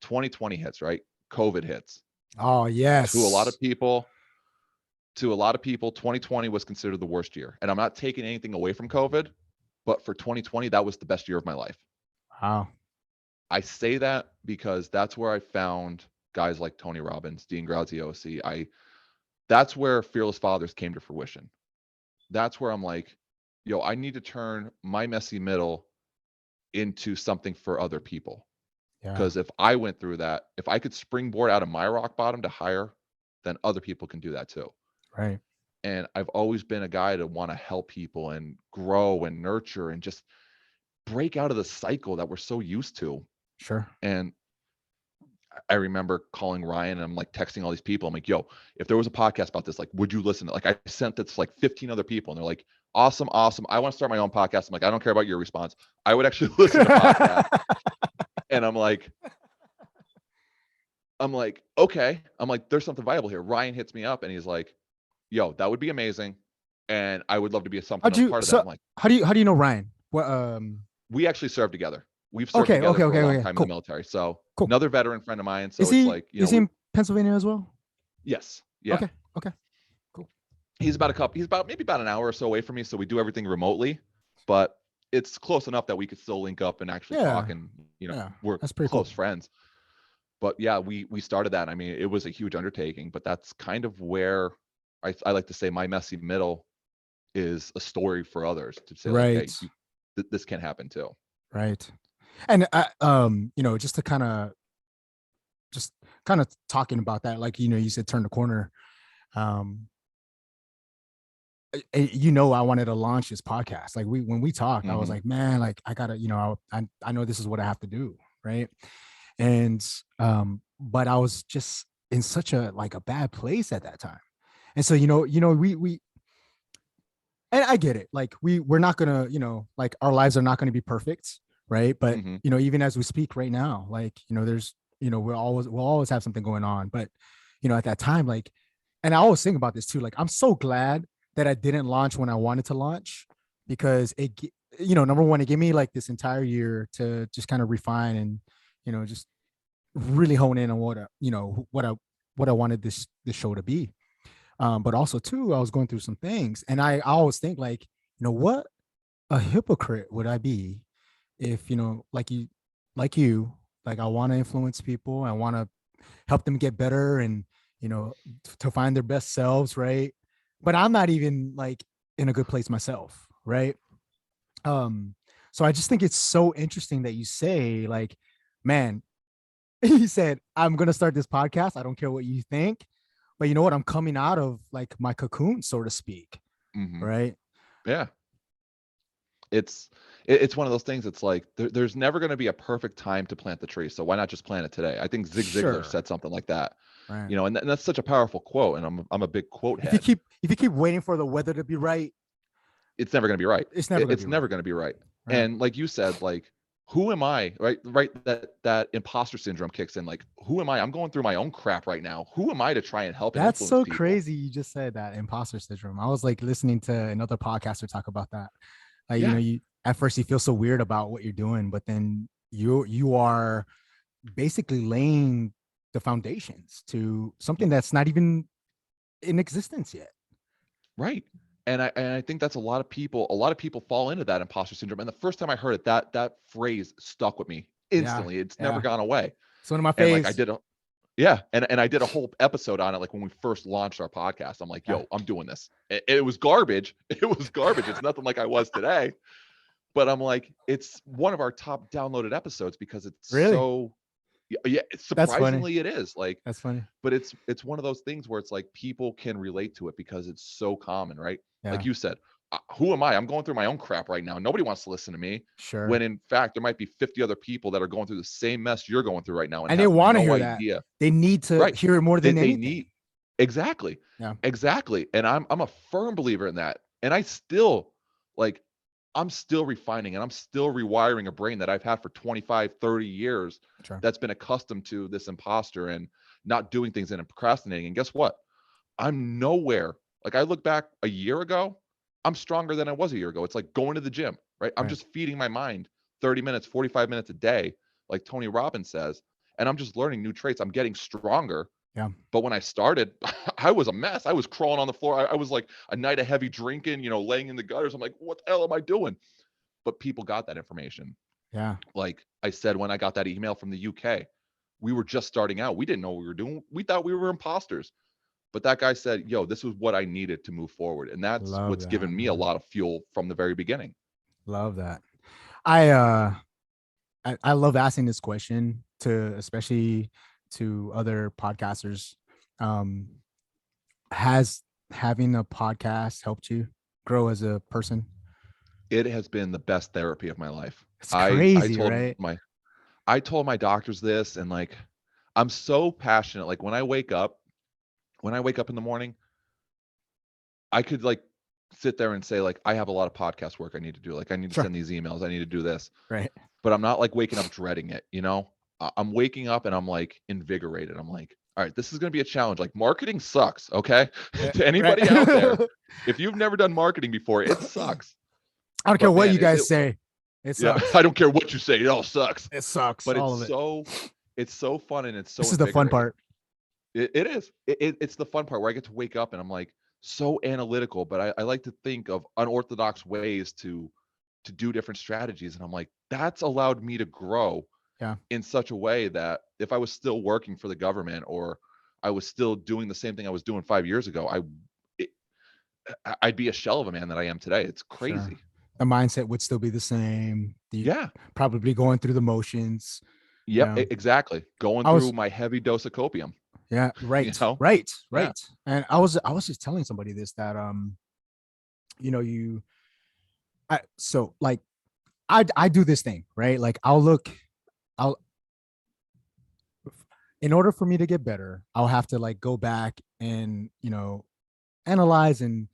2020 hits, right? COVID hits. Oh, To a lot yes. of people, to a lot of people, 2020 was considered the worst year. And I'm not taking anything away from COVID, but for 2020, that was the best year of my life. Wow. I say that because that's where I found guys like Tony Robbins, Dean Graziosi. That's where Fearless Fathers came to fruition. That's where I'm like, yo, I need to turn my messy middle into something for other people. Yeah. Because if I went through that, if I could springboard out of my rock bottom to higher, then other people can do that too. Right. And I've always been a guy to want to help people and grow and nurture and just break out of the cycle that we're so used to. Sure. And I remember calling Ryan and I'm like texting all these people. I'm like, yo, if there was a podcast about this, like, would you listen? Like, I sent it to like 15 other people and they're like, awesome, awesome. I want to start my own podcast. I'm like, I don't care about your response. I would actually listen to podcasts. And I'm like, okay. I'm like, there's something viable here. Ryan hits me up and he's like, yo, that would be amazing. And I would love to be How'd a you part of that. so I'm like, how do you know Ryan? What we actually served together. We've served okay, together okay, for a okay, long okay. time in the Cool. military. So Cool. another veteran friend of mine. So Is it's he like, is he in Pennsylvania as well? yes. Yeah. Okay. Okay. Cool. He's about maybe about an hour or so away from me. So we do everything remotely, but it's close enough that we could still link up and actually talk Yeah. and, Yeah. we're That's pretty close cool. friends. But yeah, we started that. I mean, it was a huge undertaking, but that's kind of where I like to say my messy middle is a story for others to say like, Right. hey, this can happen too. Right. And just to kind of talking about that, like, you said, turn the corner. Um, I wanted to launch this podcast. Like when we talked, I was Mm-hmm. like, man, like I gotta, I know this is what I have to do. Right. And, but I was just in such a bad place at that time. And so, we, and I get it. Like we're not gonna, like our lives are not going to be perfect. Right. But, Mm-hmm. even as we speak right now, like, there's, we'll always have something going on. But, at that time, like, and I always think about this too. Like, I'm so glad that I didn't launch when I wanted to launch because number one, it gave me like this entire year to just kind of refine and, just really hone in on what I wanted this show to be. But also too, I was going through some things and I always think like, what a hypocrite would I be if, like I want to influence people. I want to help them get better and, to find their best selves. Right. But I'm not even like in a good place myself. Right. Um, so I just think it's so interesting that you say like, man, he said, I'm going to start this podcast. I don't care what you think, but you know what? I'm coming out of like my cocoon, so to speak. Mm-hmm. Right. Yeah. It's one of those things. It's like there's never going to be a perfect time to plant the tree. So why not just plant it today? I think Zig Ziglar Sure. said something like that, Right. and that's such a powerful quote. And I'm a big quote If you head. keep waiting for the weather to be right, It's never going to be right. it's never going to be It's never right. going to be right. Right. And like you said, like, who am I? Right. That imposter syndrome kicks in. Like, who am I? I'm going through my own crap right now. Who am I to try and help and That's influence so people? crazy. You just said that imposter syndrome. I was like listening to another podcaster talk about that. Like, Yeah. you at first you feel so weird about what you're doing, but then you are basically laying the foundations to something that's not even in existence yet. Right. And I think that's a lot of people fall into that imposter syndrome. And the first time I heard it, that phrase stuck with me Yeah. instantly. It's never Yeah. gone away. It's one of my And like faves. and I did a whole episode on it like when we first launched our podcast. I'm like, Yeah. yo, I'm doing this. It was garbage. It was garbage. It's nothing like I was today. But I'm like, it's one of our top downloaded episodes because it's Really? so yeah, That's funny. surprisingly it is. Like, That's funny. but it's one of those things where it's like people can relate to it because it's so common, right? Yeah. Like you said, who am I? I'm going through my own crap right now. Nobody wants to listen to me. Sure. When in fact, there might be 50 other people that are going through the same mess you're going through right now and And they have want to no hear that. idea. They need to Right. hear it more than They anything. need exactly. Yeah. Exactly. And I'm a firm believer in that. And I still like I'm still refining and I'm still rewiring a brain that I've had for 25, 30 years Sure. that's been accustomed to this imposter and not doing things and procrastinating. And guess what? I'm nowhere. Like I look back a year ago, I'm stronger than I was a year ago. It's like going to the gym, right? I'm Right. just feeding my mind 30 minutes, 45 minutes a day, like Tony Robbins says. And I'm just learning new traits. I'm getting stronger. Yeah. But when I started, I was a mess. I was crawling on the floor. I was like a night of heavy drinking, laying in the gutters. I'm like, what the hell am I doing? But people got that information. Yeah. Like I said, when I got that email from the UK, we were just starting out. We didn't know what we were doing. We thought we were imposters. But that guy said, yo, this was what I needed to move forward. And that's Love what's that, given me a man. lot of fuel from the very beginning. Love that. I love asking this question to especially to other podcasters. Um, has having a podcast helped you grow as a person? It has been the best therapy of my life. It's I crazy, told right? my doctors this, and like I'm so passionate. Like when I wake up in the morning, I could like sit there and say like I have a lot of podcast work I need to do. Like I need to Sure. send these emails, I need to do this. Right. But I'm not like waking up dreading it, I'm waking up and I'm like invigorated. I'm like, all right, this is going to be a challenge. Like marketing sucks, okay? To Right. anybody out there, if you've never done marketing before, it sucks. I don't care But what man, you guys say. It yeah, sucks. I don't care what you say, it all sucks. It sucks. But All of it. it's so fun and it's so This is the fun invigorating. part. It is. It's the fun part where I get to wake up and I'm like so analytical, but I like to think of unorthodox ways to do different strategies. And I'm like, that's allowed me to grow Yeah. in such a way that if I was still working for the government or I was still doing the same thing I was doing 5 years ago, I'd be a shell of a man that I am today. It's Sure. crazy. The mindset would still be the same. The Yeah. probably going through the motions. Yep. Yeah. Exactly. Going I through was my heavy dose of copium. Yeah, You right, know? right, Yeah. right. And I was just telling somebody this that you so like I do this thing, right? Like I'll in order for me to get better, I'll have to like go back and, analyze and,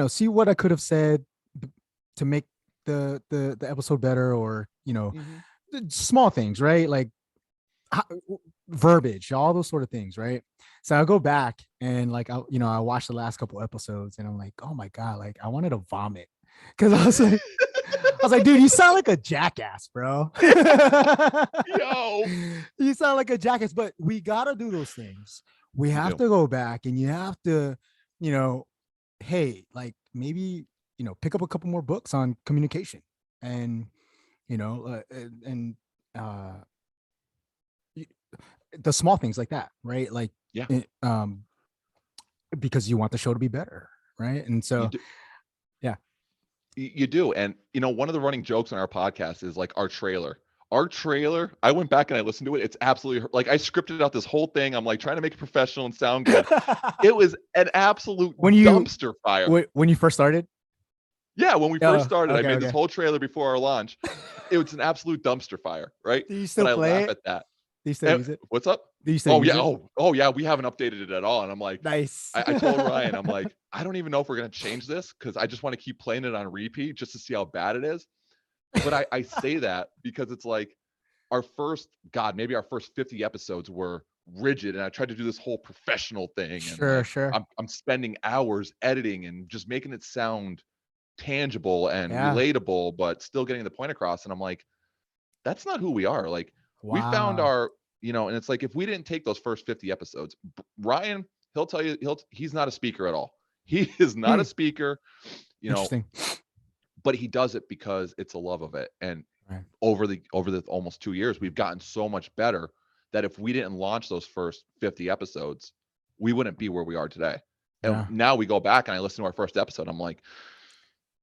see what I could have said to make the episode better, or, Hmm. small things, right? Like how, verbiage, all those sort of things, right? So I'll go back and like I watched the last couple episodes and I'm like, oh my god, like I wanted to vomit because I was like, dude, you sound like a jackass, bro. Yo. You sound like a jackass, but we gotta do those things. We You have do. to go back and you have to, you know, hey, like maybe pick up a couple more books on communication and you know and uh the small things like that, right? Like, Yeah. because you want the show to be better, right? And You so, do. yeah, You do. And one of the running jokes on our podcast is like our trailer. Our trailer, I went back and I listened to it. It's absolutely like I scripted out this whole thing. I'm like trying to make it professional and sound good. It was an absolute when you dumpster fire. when you first started, Yeah, when we first started, I okay, made this okay. whole trailer before our launch. It was an absolute dumpster fire, right? Do you But still I play laugh it? at that. Do you still use it? What's up? Do you still Oh use yeah. it? Oh yeah. We haven't updated it at all. And I'm like, Nice. I told Ryan, I'm like, I don't even know if we're gonna change this because I just want to keep playing it on repeat just to see how bad it is. But I say that because it's like maybe our first 50 episodes were rigid, and I tried to do this whole professional thing, and Sure, like sure. I'm spending hours editing and just making it sound tangible and Yeah. relatable, but still getting the point across. And I'm like, that's not who we are. Like we found Wow. our, and it's like if we didn't take those first 50 episodes, Ryan, he'll tell you he's not a speaker at all. He is not Hmm. a speaker, you know, Interesting. but he does it because it's a love of it. And Right. over the almost 2 years, we've gotten so much better that if we didn't launch those first 50 episodes, we wouldn't be where we are today. And Yeah. now we go back and I listen to our first episode. I'm like,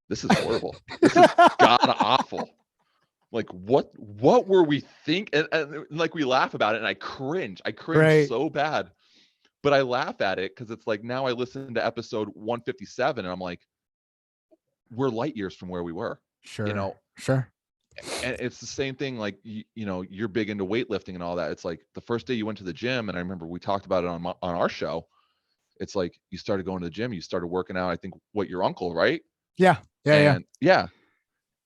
this is horrible. This is god awful. Like what were we thinking? And like we laugh about it and I cringe. I cringe Right. so bad. But I laugh at it because it's like now I listen to episode 157 and I'm like, we're light years from where we were, you Sure. know. Sure. And it's the same thing, like, you know, you're big into weightlifting and all that. It's like the first day you went to the gym, and I remember we talked about it on our show. It's like you started going to the gym, you started working out. I think what your uncle, right? Yeah. Yeah. Yeah. And yeah,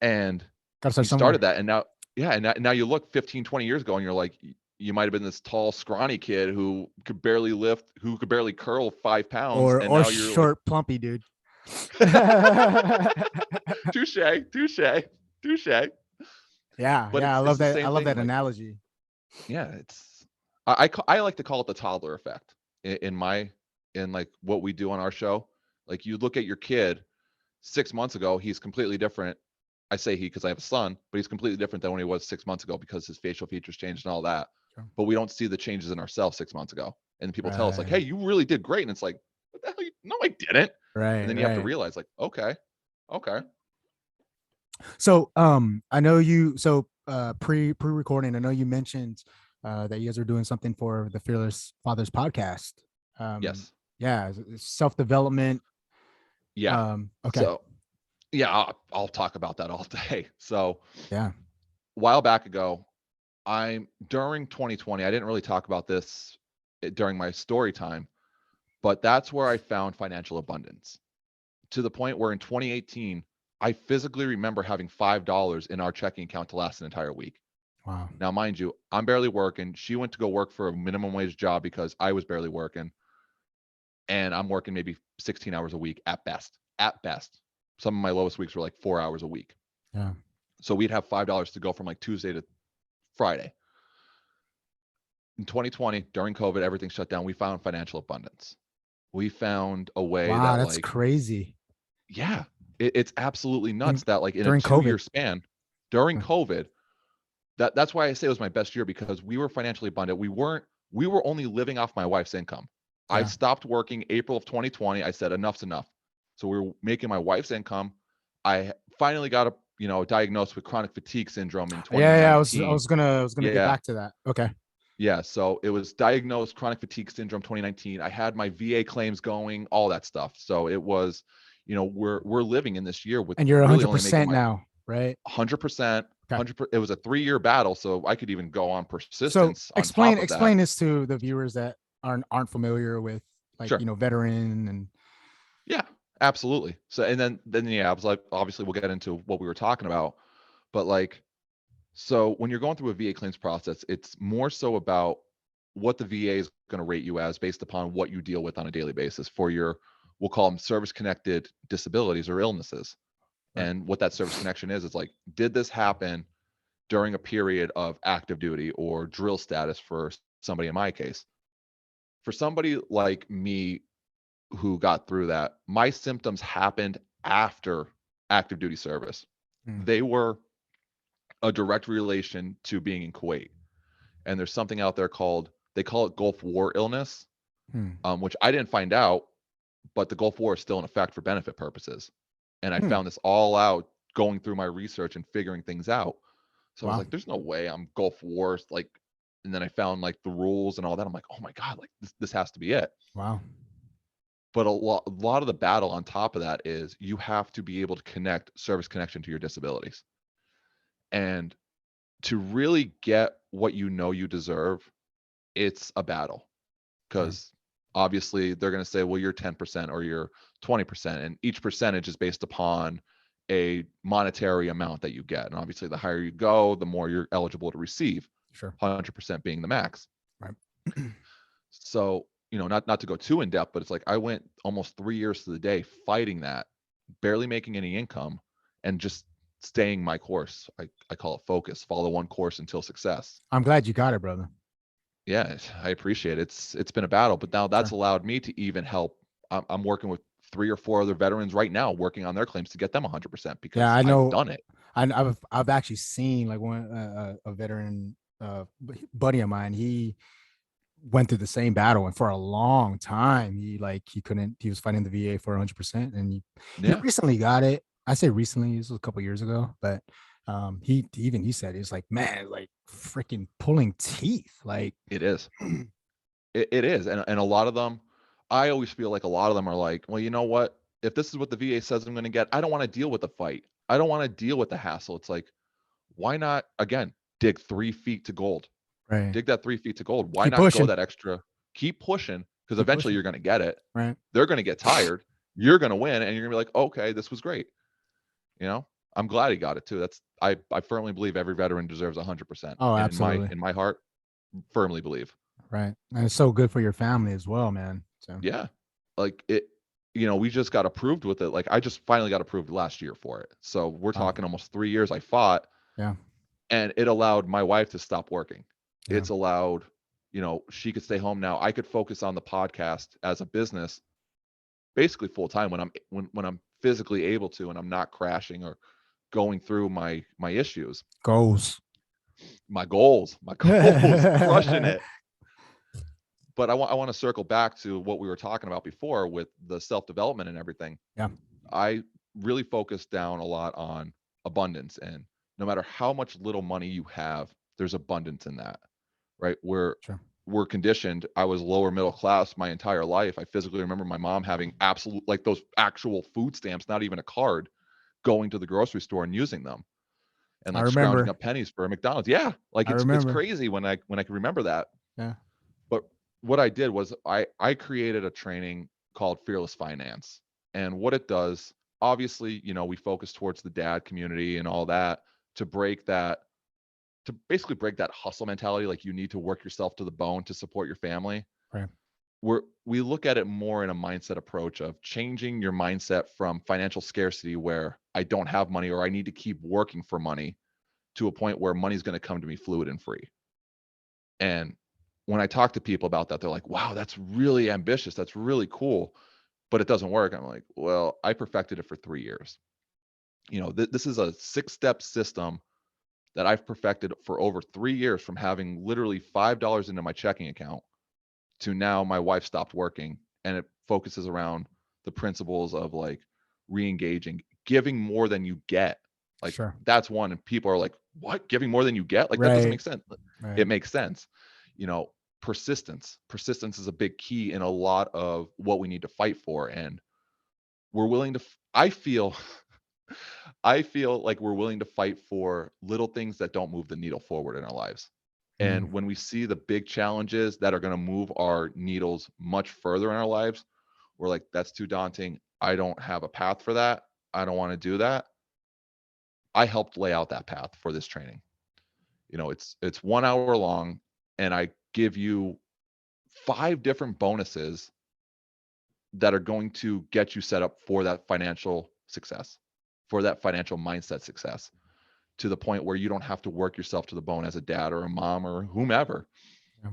and Gotta start you started somewhere. that, and now yeah, and now you look 15, 20 years ago, and you're like, you might have been this tall, scrawny kid who could barely lift, who could barely curl 5 pounds, and Or now you're like, short, plumpy dude. touche, touche, touche. Yeah. But Yeah. it's the I same love thing. that Like, analogy. yeah, it's I like to call it the toddler effect in my in like what we do on our show. Like, you look at your kid 6 months ago, he's completely different. I say he because I have a son, but he's completely different than when he was 6 months ago because his facial features changed and all that. Sure. But we don't see the changes in ourselves 6 months ago. And people tell us like, "Hey, Right. you really did great," and it's like, "What the hell? No, I didn't." And Right. then you have to Right. realize, like, okay, okay, So I know you pre-recording, I know you mentioned that you guys are doing something for the Fearless Fathers podcast. Um yes, yeah, self-development. yeah. Okay. So yeah, I'll talk about that all day. So Yeah. a while back ago, I'm during 2020, I didn't really talk about this during my story time, but that's where I found financial abundance, to the point where in 2018, I physically remember having $5 in our checking account to last an entire week. Wow. Now, mind you, I'm barely working. She went to go work for a minimum wage job because I was barely working, and I'm working maybe 16 hours a week at best. At best. Some of my lowest weeks were like 4 hours a week. Yeah. So we'd have $5 to go from like Tuesday to Friday. In 2020, during COVID, everything shut down. We found financial abundance. We found a way Wow, that, that's like, crazy. yeah, it's absolutely In nuts that, like, in a During 2 year COVID. span during Uh, COVID, that's why I say it was my best year, because we were financially abundant. We were only living off my wife's income. I Yeah. stopped working April of 2020. I said enough's enough. So we were making my wife's income. I finally got diagnosed with chronic fatigue syndrome in Yeah, yeah. I 2019. was gonna get Yeah. back to that. Okay. Yeah, so it was diagnosed chronic fatigue syndrome 2019. I had my VA claims going, all that stuff. So it was, we're living in this year with And you're really only making 100% my now, right? 100%, Okay. 100%. It was a 3-year battle, so I could even go on So persistence on top of that. explain this to the viewers that aren't familiar with, like, Sure. veteran and Yeah, absolutely. So and then yeah, I was like, obviously we'll get into what we were talking about, but like, so when you're going through a VA claims process, it's more so about what the VA is going to rate you as based upon what you deal with on a daily basis for your, we'll call them service connected disabilities or illnesses. right. And what that service connection is like, did this happen during a period of active duty or drill status for somebody in my case? For somebody like me who got through that, my symptoms happened after active duty service. Mm, They were a direct relation to being in Kuwait. And there's something out there called, they call it Gulf War illness, mm, which I didn't find out, but the Gulf War is still in effect for benefit purposes. And I mm. found this all out going through my research and figuring things out. So I was Wow. like, there's no way I'm Gulf War, like, and then I found like the rules and all that. I'm like, oh my God, like this has to be it. Wow. But a lot of the battle on top of that is you have to be able to connect service connection to your disabilities. And to really get what you deserve, it's a battle, Right. because obviously they're going to say, well, you're 10% or you're 20%. And each percentage is based upon a monetary amount that you get. And obviously, the higher you go, the more you're eligible to receive, Sure. 100% being the max. Right. So, not to go too in depth, but it's like I went almost 3 years to the day fighting that, barely making any income, and just staying my course. I call it focus, follow one course until success. I'm glad you got it, brother. Yeah, I appreciate it. It's been a battle, but now that's Sure. allowed me to even help. I'm working with 3 or 4 other veterans right now, working on their claims to get them 100% Yeah, because I I've know. done it. I've actually seen, like, one a veteran buddy of mine. He went through the same battle, and for a long time he was fighting the VA for 100%, and he Yeah, recently got it. I say recently, this was a couple years ago, but he said, he was like, man, like freaking pulling teeth, like it is. It is, and a lot of them, I always feel like a lot of them are like, well, you know what? if this is what the VA says I'm going to get, I don't want to deal with the fight. I don't want to deal with the hassle. It's like, why not, again, dig 3 feet to gold? Right. Dig that 3 feet to gold. Why Keep not go pushing. that extra? Keep pushing, because Keep eventually pushing. you're going to get it. Right. They're going to get tired. You're going to win, and you're going to be like, okay, this was great. You know, I'm glad he got it too. I firmly believe every veteran deserves 100%. Oh, And absolutely. in my heart, firmly believe. Right. And it's so good for your family as well, man. So Yeah. Like it, we just got approved with it. Like I just finally got approved last year for it. So we're wow. talking almost 3 years I fought, Yeah. and it allowed my wife to stop working. Yeah. It's allowed, she could stay home now. I could focus on the podcast as a business basically full time when I'm physically able to, and I'm not crashing or going through my issues, Goals. my goals, crushing it. But I want to circle back to what we were talking about before with the self-development and everything. Yeah. I really focus down a lot on abundance, and no matter how much little money you have, there's abundance in that, right? Sure. We're conditioned. I was lower middle class my entire life. I physically remember my mom having absolute, like those actual food stamps, not even a card, going to the grocery store and using them, and I like scrounging remember. up pennies for a McDonald's. Yeah, like I it's remember. crazy when I can remember that. Yeah. But what I did was I created a training called Fearless Finance. And what it does, obviously, we focus towards the dad community and all that, to basically break that hustle mentality, like you need to work yourself to the bone to support your family. Right. We look at it more in a mindset approach of changing your mindset from financial scarcity, where I don't have money or I need to keep working for money, to a point where money's going to come to me fluid and free. And when I talk to people about that, they're like, wow, that's really ambitious. That's really cool, but it doesn't work. I'm like, well, I perfected it for 3 years. This is a 6-step system that I've perfected for over 3 years, from having literally $5 into my checking account to now my wife stopped working. And it focuses around the principles of like re-engaging, giving more than you get. Like Sure. that's one. And people are like, what? Giving more than you get? Like that doesn't Right. make sense. Right. It makes sense. Persistence is a big key in a lot of what we need to fight for. And we're willing to, I feel like we're willing to fight for little things that don't move the needle forward in our lives. Mm. And when we see the big challenges that are going to move our needles much further in our lives, we're like, that's too daunting. I don't have a path for that. I don't want to do that. I helped lay out that path for this training. It's 1 hour long, and I give you 5 different bonuses that are going to get you set up for that financial success, for that financial mindset success, to the point where you don't have to work yourself to the bone as a dad or a mom or whomever. Yeah.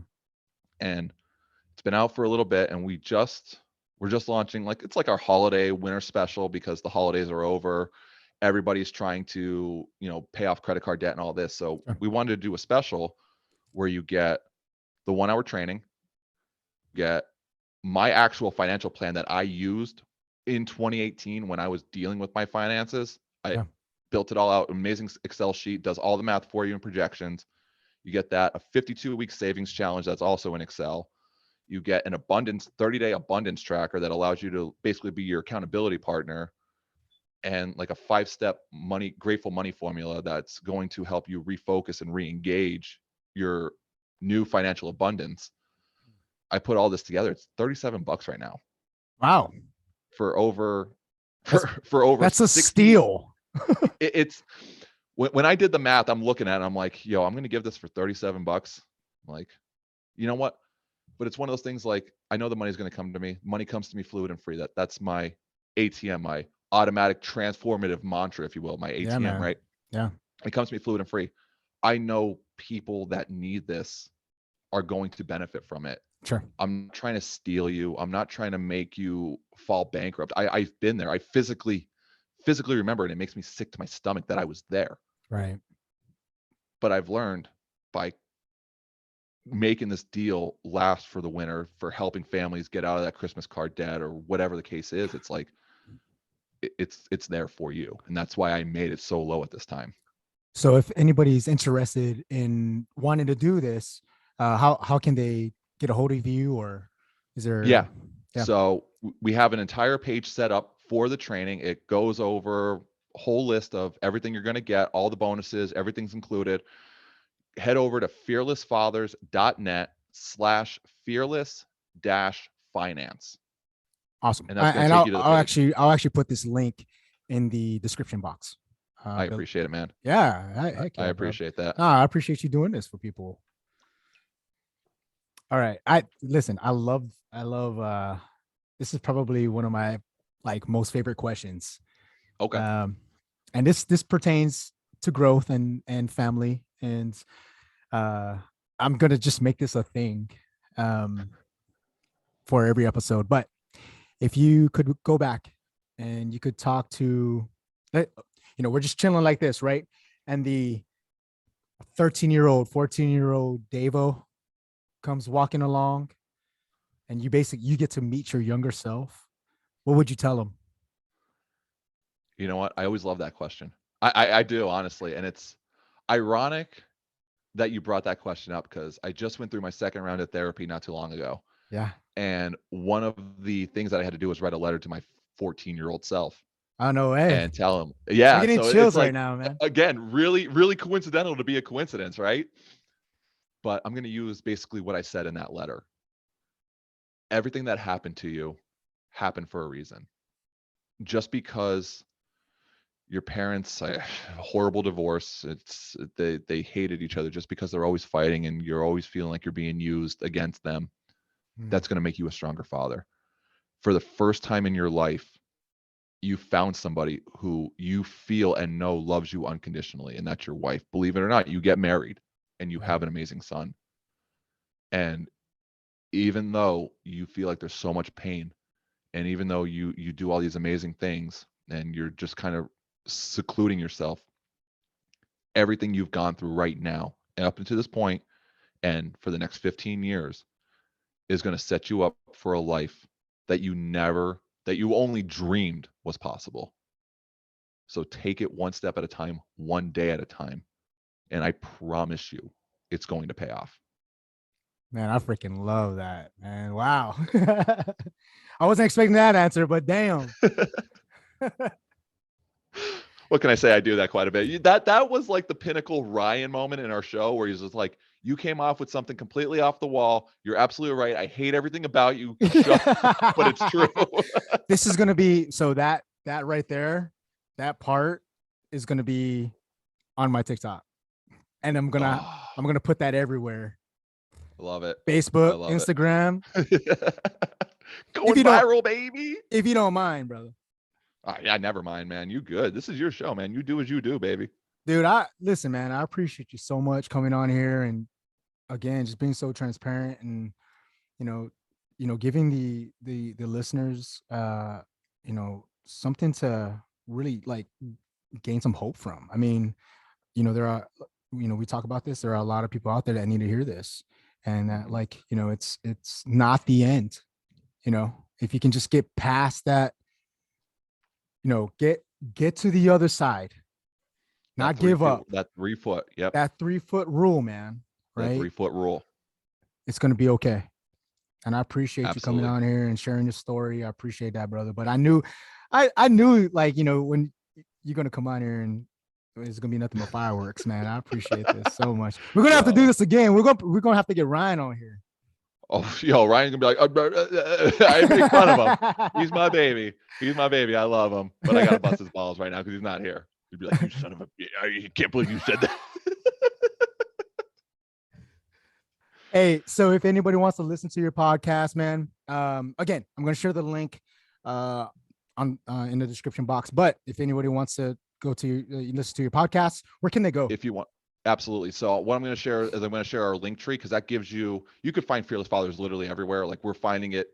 And it's been out for a little bit, and we're just launching, like, it's like our holiday winter special, because the holidays are over. Everybody's trying to, pay off credit card debt and all this. So Sure. we wanted to do a special where you get the 1 hour training, get my actual financial plan that I used in 2018 when I was dealing with my finances. I Yeah. built it all out, amazing Excel sheet, does all the math for you and projections. You get that, a 52-week savings challenge that's also in Excel. You get an 30-day abundance tracker that allows you to basically be your accountability partner, and like a 5-step grateful money formula that's going to help you refocus and re-engage your new financial abundance. I put all this together. It's $37 right now Wow. for over That's for over that's a 60. steal. It's when I did the math, I'm looking at it, I'm like, yo, I'm gonna give this for $37. I'm like, you know what? But it's one of those things, like, I know the money's gonna come to me. Money comes to me fluid and free. That's my ATM, my automatic transformative mantra, if you will, my Yeah, ATM, man. right? Yeah. It comes to me fluid and free. I know people that need this are going to benefit from it. Sure. I'm not trying to steal you. I'm not trying to make you fall bankrupt. I've been there. I physically remember, and it makes me sick to my stomach that I was there. Right. But I've learned by making this deal last for the winter, for helping families get out of that Christmas card debt or whatever the case is, it's like it's there for you. And that's why I made it so low at this time. So if anybody's interested in wanting to do this, how can they get a hold of you, or is there? Yeah. Yeah. So we have an entire page set up for the training. It goes over a whole list of everything you're going to get, all the bonuses, everything's included. Head over to fearlessfathers.net/fearless-finance. Awesome. And that's going to And take you to the page. I'll actually put this link in the description box. I appreciate it, man. Yeah, heck I yeah, bro. appreciate that. No, I appreciate you doing this for people. All right. I listen, I love this is probably one of my like most favorite questions. Okay. And this pertains to growth and family, and I'm gonna just make this a thing for every episode. But if you could go back and you could talk to, we're just chilling like this, right? And the 13-year-old, 14-year-old Davo comes walking along, and you get to meet your younger self, what would you tell him? You know what? I always love that question. I do, honestly. And it's ironic that you brought that question up because I just went through my second round of therapy not too long ago. Yeah. And one of the things that I had to do was write a letter to my 14-year-old self I know. Hey, and tell him. I'm Yeah. getting So chills it's right like, now, man. again, really, really coincidental to be a coincidence, right? But I'm going to use basically what I said in that letter. Everything that happened to you happened for a reason. Just because your parents a horrible divorce, they hated each other just because they're always fighting and you're always feeling like you're being used against them, that's going to make you a stronger father. For the first time in your life, you found somebody who you feel and know loves you unconditionally, and that's your wife. Believe it or not, you get married and you have an amazing son. And even though you feel like there's so much pain, and even though you do all these amazing things and you're just kind of secluding yourself, everything you've gone through right now and up until this point and for the next 15 years is going to set you up for a life that you only dreamed was possible. So take it one step at a time, one day at a time, and I promise you it's going to pay off. Man, I freaking love that, man. Wow. I wasn't expecting that answer, but damn. What can I say? I do that quite a bit. That was like the pinnacle Ryan moment in our show where he's just like, you came off with something completely off the wall. You're absolutely right. I hate everything about you, but it's true. This is going to be, so that right there, that part is going to be on my TikTok. And I'm going to put that everywhere. Love it. Facebook, Instagram. Going viral, baby. If you don't mind, brother. Yeah, never mind, man. You good. This is your show, man. You do as you do, baby. Dude, listen, man, I appreciate you so much coming on here and again, just being so transparent and, giving the listeners, something to really like gain some hope from. I mean, there are, we talk about this. There are a lot of people out there that need to hear this, and that like, it's not the end. If you can just get past that, get to the other side, not give up. That 3 foot. Yep. That 3 foot rule, man. Right. That 3 foot rule. It's going to be okay. And I appreciate you coming on here and sharing your story. I appreciate that, brother. But I knew like, when you're going to come on here and it's going to be nothing but fireworks, man. I appreciate this so much. We're going to have to do this again. We're going to have to get Ryan on here. Oh, Ryan's gonna be like, I make fun of him. He's my baby. I love him, but I gotta bust his balls right now because he's not here. He'd be like, you son of a, I can't believe you said that. Hey, so if anybody wants to listen to your podcast, man, again, I'm gonna share the link on in the description box. But if anybody wants to go to listen to your podcast, where can they go? If you want. Absolutely. So what I'm going to share is I'm going to share our link tree because that gives you could find Fearless Fathers literally everywhere. Like we're finding it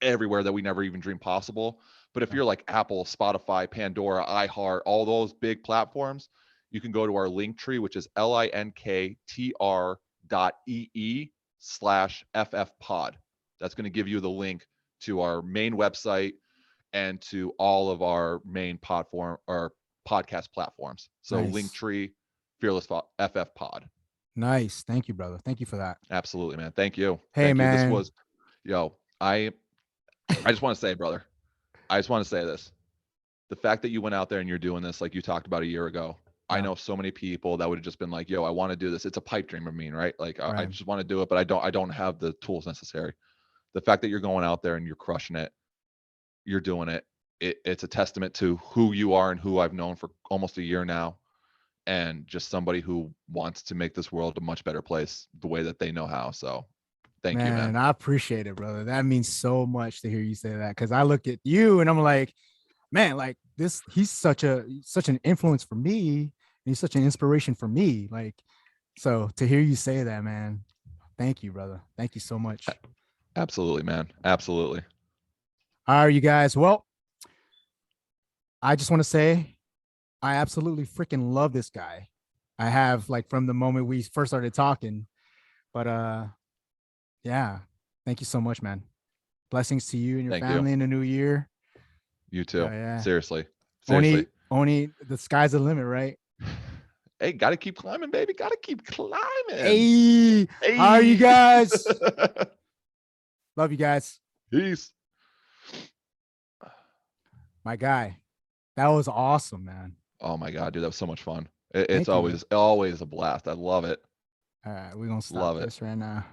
everywhere that we never even dreamed possible. But if you're like Apple, Spotify, Pandora, iHeart, all those big platforms, you can go to our link tree, which is linktr.ee/ffpod. That's going to give you the link to our main website and to all of our main podcast platforms. So nice. Linktree, Fearless FF Pod. Nice. Thank you, brother. Thank you for that. Absolutely, man. Thank you. Hey, man. This was, I just want to say, brother, I just want to say this. the fact that you went out there and you're doing this like you talked about a year ago. I Yeah. know so many people that would have just been like, yo, I want to do this. It's a pipe dream of mine, right? Like I Right. just want to do it, but I don't have the tools necessary. The fact that you're going out there and you're crushing it, you're doing it. It's a testament to who you are and who I've known for almost a year now, and just somebody who wants to make this world a much better place the way that they know how. So thank you, man. Man, I appreciate it, brother. That means so much to hear you say that, because I look at you and I'm like, man, like this, he's such an influence for me, and he's such an inspiration for me. Like, so to hear you say that, man, thank you, brother. Thank you so much. Absolutely, man. Absolutely. All right, you guys. Well, I just want to say I absolutely freaking love this guy. I have, like, from the moment we first started talking. But yeah, thank you so much, man. Blessings to you and your Thank you. family in the new year. You too. Yeah. Seriously. Seriously. Only the sky's the limit, right? Hey, got to keep climbing, baby. Got to keep climbing. Hey, how are you Hey. guys? Love you guys. Peace. My guy, that was awesome, man. Oh my God, dude. That was so much fun. It's Thank you, man. always a blast. I love it. All right, we're gonna stop Love it. this right now.